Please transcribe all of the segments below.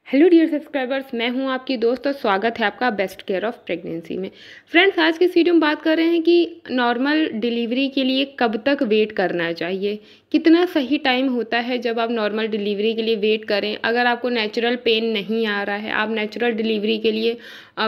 Hello dear subscribers, मैं हूं आपकी दोस्त और स्वागत है आपका बेस्ट केयर ऑफ प्रेगनेंसी में। फ्रेंड्स, आज के इस वीडियो में बात कर रहे हैं कि नॉर्मल डिलीवरी के लिए कब तक वेट करना चाहिए, कितना सही टाइम होता है जब आप नॉर्मल डिलीवरी के लिए वेट करें। अगर आपको नेचुरल पेन नहीं आ रहा है, आप नेचुरल डिलीवरी के लिए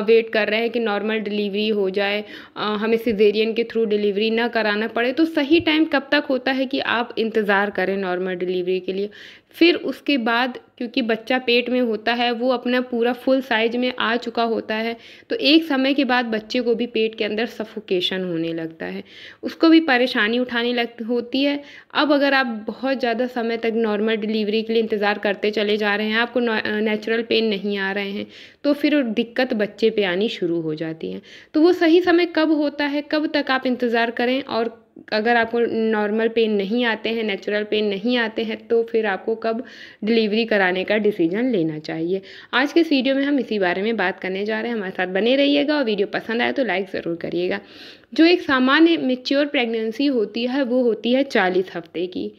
वेट कर रहे हैं कि नॉर्मल डिलीवरी हो जाए, हमें सिजेरियन के थ्रू डिलीवरी ना कराना पड़े, तो सही टाइम कब तक होता है कि आप इंतज़ार करें नॉर्मल डिलीवरी के लिए। फिर उसके बाद क्योंकि बच्चा पेट में होता है, वो अपना पूरा फुल साइज में आ चुका होता है, तो एक समय के बाद बच्चे को भी पेट के अंदर सफोकेशन होने लगता है, उसको भी परेशानी उठानी लग होती है। अब अगर आप बहुत ज़्यादा समय तक नॉर्मल डिलीवरी के लिए इंतज़ार करते चले जा रहे हैं, आपको नेचुरल पेन नहीं आ रहे हैं, तो फिर दिक्कत बच्चे पे आनी शुरू हो जाती है। तो वो सही समय कब होता है, कब तक आप इंतज़ार करें, और अगर आपको नॉर्मल पेन नहीं आते हैं, नेचुरल पेन नहीं आते हैं, तो फिर आपको कब डिलीवरी कराने का डिसीजन लेना चाहिए। आज के इस वीडियो में हम इसी बारे में बात करने जा रहे हैं। हमारे साथ बने रहिएगा और वीडियो पसंद आए तो लाइक ज़रूर करिएगा। जो एक सामान्य मैच्योर प्रेगनेंसी होती है वो होती है 40 हफ्ते की।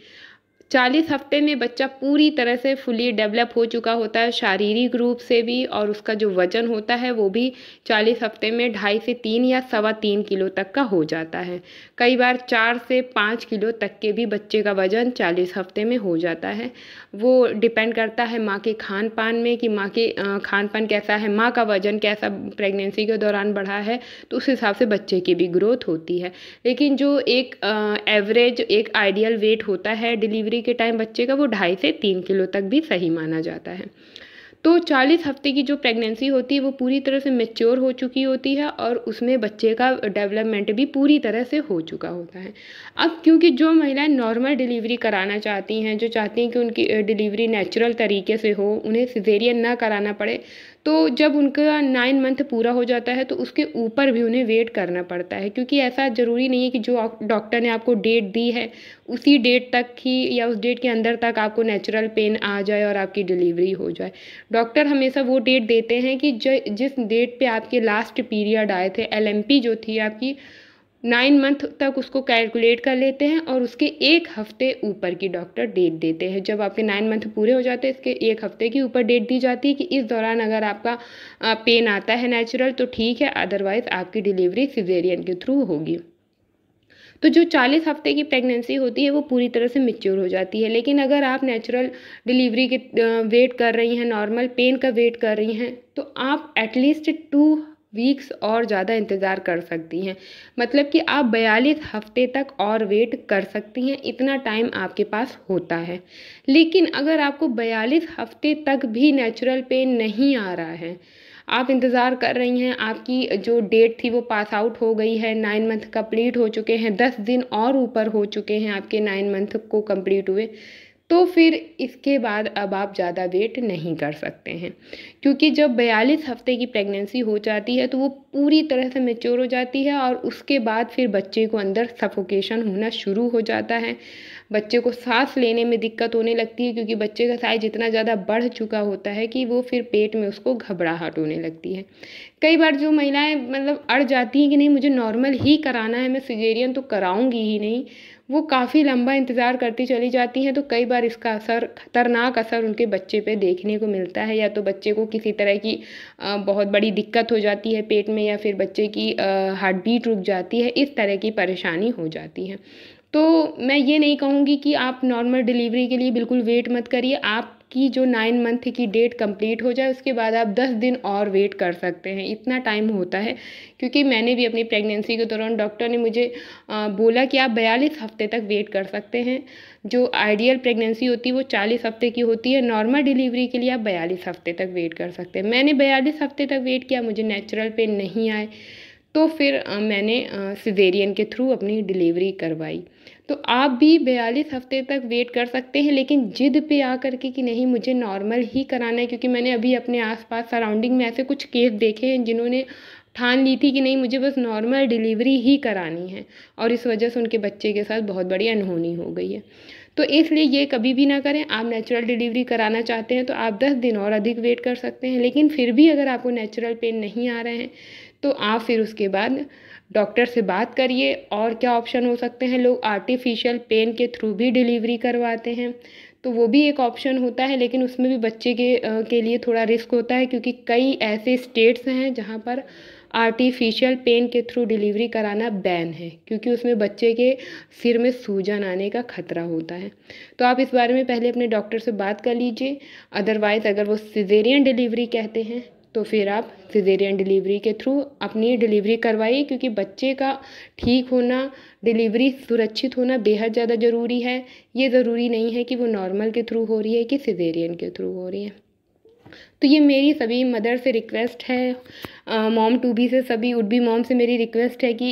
40 हफ्ते में बच्चा पूरी तरह से फुली डेवलप हो चुका होता है, शारीरिक रूप से भी, और उसका जो वज़न होता है वो भी 40 हफ्ते में 2.5 से 3 या 3.25 किलो तक का हो जाता है। कई बार 4 से 5 किलो तक के भी बच्चे का वज़न 40 हफ्ते में हो जाता है। वो डिपेंड करता है माँ के खान पान में कि माँ के खान पान कैसा है, माँ का वज़न कैसा प्रेगनेंसी के दौरान बढ़ा है, तो उस हिसाब से बच्चे की भी ग्रोथ होती है। लेकिन जो एक एवरेज एक आइडियल वेट होता है डिलीवरी के टाइम बच्चे का, वो 2.5 से 3 किलो तक भी सही माना जाता है। तो 40 हफ्ते की जो प्रेगनेंसी होती है वो पूरी तरह से मैच्योर हो चुकी होती है और उसमें बच्चे का डेवलपमेंट भी पूरी तरह से हो चुका होता है। अब क्योंकि जो महिलाएं नॉर्मल डिलीवरी कराना चाहती हैं, जो चाहती हैं कि उनकी डिलीवरी नेचुरल तरीके से हो, उन्हें सिजेरियन ना कराना पड़े, तो जब उनका 9 मंथ पूरा हो जाता है तो उसके ऊपर भी उन्हें वेट करना पड़ता है, क्योंकि ऐसा ज़रूरी नहीं है कि जो डॉक्टर ने आपको डेट दी है उसी डेट तक ही या उस डेट के अंदर तक आपको नेचुरल पेन आ जाए और आपकी डिलीवरी हो जाए। डॉक्टर हमेशा वो डेट देते हैं कि जिस डेट पे आपके लास्ट पीरियड आए थे, एलएमपी जो थी आपकी, 9 मंथ तक उसको कैलकुलेट कर लेते हैं और उसके 1 हफ्ते ऊपर की डॉक्टर डेट देते हैं। जब आपके 9 मंथ पूरे हो जाते हैं, इसके 1 हफ्ते की ऊपर डेट दी जाती है कि इस दौरान अगर आपका पेन आता है नेचुरल तो ठीक है, अदरवाइज आपकी डिलीवरी सिजेरियन के थ्रू होगी। तो जो 40 हफ्ते की प्रेगनेंसी होती है वो पूरी तरह से मैच्योर हो जाती है। लेकिन अगर आप नेचुरल डिलीवरी के वेट कर रही हैं, नॉर्मल पेन का वेट कर रही हैं, तो आप एटलीस्ट 2 वीक्स और ज़्यादा इंतज़ार कर सकती हैं। मतलब कि आप 42 हफ्ते तक और वेट कर सकती हैं, इतना टाइम आपके पास होता है। लेकिन अगर आपको 42 हफ्ते तक भी नेचुरल पेन नहीं आ रहा है, आप इंतज़ार कर रही हैं, आपकी जो डेट थी वो पास आउट हो गई है, 9 मंथ कंप्लीट हो चुके हैं, 10 दिन और ऊपर हो चुके हैं आपके 9 मंथ को कंप्लीट हुए, तो फिर इसके बाद अब आप ज़्यादा वेट नहीं कर सकते हैं। क्योंकि जब 42 हफ्ते की प्रेगनेंसी हो जाती है तो वो पूरी तरह से मैच्योर हो जाती है और उसके बाद फिर बच्चे को अंदर सफोकेशन होना शुरू हो जाता है। बच्चे को सांस लेने में दिक्कत होने लगती है, क्योंकि बच्चे का साइज इतना ज़्यादा बढ़ चुका होता है कि वो फिर पेट में उसको घबराहट होने लगती है। कई बार जो महिलाएं मतलब अड़ जाती हैं कि नहीं मुझे नॉर्मल ही कराना है, मैं सिजेरियन तो कराऊंगी ही नहीं, वो काफ़ी लंबा इंतज़ार करती चली जाती हैं। तो कई बार इसका असर, खतरनाक असर उनके बच्चे पे देखने को मिलता है। या तो बच्चे को किसी तरह की बहुत बड़ी दिक्कत हो जाती है पेट में, या फिर बच्चे की हार्ट बीट रुक जाती है, इस तरह की परेशानी हो जाती है। तो मैं ये नहीं कहूँगी कि आप नॉर्मल डिलीवरी के लिए बिल्कुल वेट मत करिए। आपकी जो 9 मंथ की डेट कंप्लीट हो जाए उसके बाद आप 10 दिन और वेट कर सकते हैं, इतना टाइम होता है। क्योंकि मैंने भी अपनी प्रेगनेंसी के दौरान डॉक्टर ने मुझे बोला कि आप 42 हफ्ते तक वेट कर सकते हैं। जो आइडियल प्रेगनेंसी होती है वो 40 हफ्ते की होती है, नॉर्मल डिलीवरी के लिए आप 42 हफ्ते तक वेट कर सकते हैं। मैंने 42 हफ्ते तक वेट किया, मुझे नेचुरल पेन नहीं आए, तो फिर मैंने सिजेरियन के थ्रू अपनी डिलीवरी करवाई। तो आप भी 42 हफ्ते तक वेट कर सकते हैं, लेकिन जिद पे आकर के कि नहीं मुझे नॉर्मल ही कराना है। क्योंकि मैंने अभी अपने आसपास सराउंडिंग में ऐसे कुछ केस देखे हैं जिन्होंने ठान ली थी कि नहीं मुझे बस नॉर्मल डिलीवरी ही करानी है, और इस वजह से उनके बच्चे के साथ बहुत बड़ी अनहोनी हो गई है। तो इसलिए ये कभी भी ना करें। आप नेचुरल डिलीवरी कराना चाहते हैं तो आप 10 दिन और अधिक वेट कर सकते हैं। लेकिन फिर भी अगर आपको नेचुरल पेन नहीं आ रहे हैं तो आप फिर उसके बाद डॉक्टर से बात करिए। और क्या ऑप्शन हो सकते हैं, लोग आर्टिफिशियल पेन के थ्रू भी डिलीवरी करवाते हैं। तो वो भी एक ऑप्शन होता है, लेकिन उसमें भी बच्चे के लिए थोड़ा रिस्क होता है, क्योंकि कई ऐसे स्टेट्स हैं जहाँ पर आर्टिफिशियल पेन के थ्रू डिलीवरी कराना बैन है, क्योंकि उसमें बच्चे के सिर में सूजन आने का खतरा होता है। तो आप इस बारे में पहले अपने डॉक्टर से बात कर लीजिए। अदरवाइज़ अगर वो सिजेरियन डिलीवरी कहते हैं तो फिर आप सिजेरियन डिलीवरी के थ्रू अपनी डिलीवरी करवाइए, क्योंकि बच्चे का ठीक होना, डिलीवरी सुरक्षित होना बेहद ज़्यादा ज़रूरी है। ये ज़रूरी नहीं है कि वो नॉर्मल के थ्रू हो रही है कि सिजेरियन के थ्रू हो रही है। तो ये मेरी सभी मदर से रिक्वेस्ट है, मॉम टू बी से, सभी वुड बी मॉम से मेरी रिक्वेस्ट है कि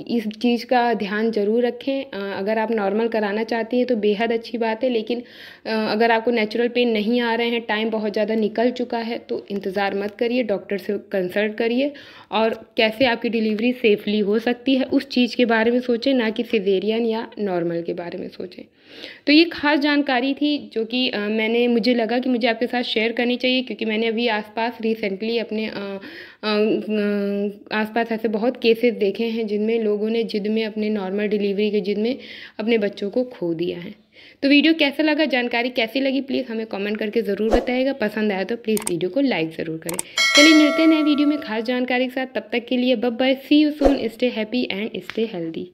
इस चीज़ का ध्यान ज़रूर रखें। अगर आप नॉर्मल कराना चाहती हैं तो बेहद अच्छी बात है, लेकिन अगर आपको नेचुरल पेन नहीं आ रहे हैं, टाइम बहुत ज़्यादा निकल चुका है, तो इंतज़ार मत करिए, डॉक्टर से कंसल्ट करिए और कैसे आपकी डिलीवरी सेफली हो सकती है उस चीज़ के बारे में सोचें, ना कि सिजेरियन या नॉर्मल के बारे में सोचें। तो ये खास जानकारी थी जो कि मुझे लगा कि मुझे आपके साथ शेयर करनी चाहिए, क्योंकि मैंने अभी आसपास रिसेंटली अपने आसपास ऐसे बहुत केसेस देखे हैं जिनमें लोगों ने जिद में, अपने नॉर्मल डिलीवरी के जिद में अपने बच्चों को खो दिया है। तो वीडियो कैसा लगा, जानकारी कैसी लगी, प्लीज़ हमें कमेंट करके ज़रूर बताइएगा। पसंद आया तो प्लीज़ वीडियो को लाइक ज़रूर करें। चलिए मिलते हैं नए वीडियो में खास जानकारी के साथ, तब तक के लिए bye bye, see you soon, stay happy and stay healthy.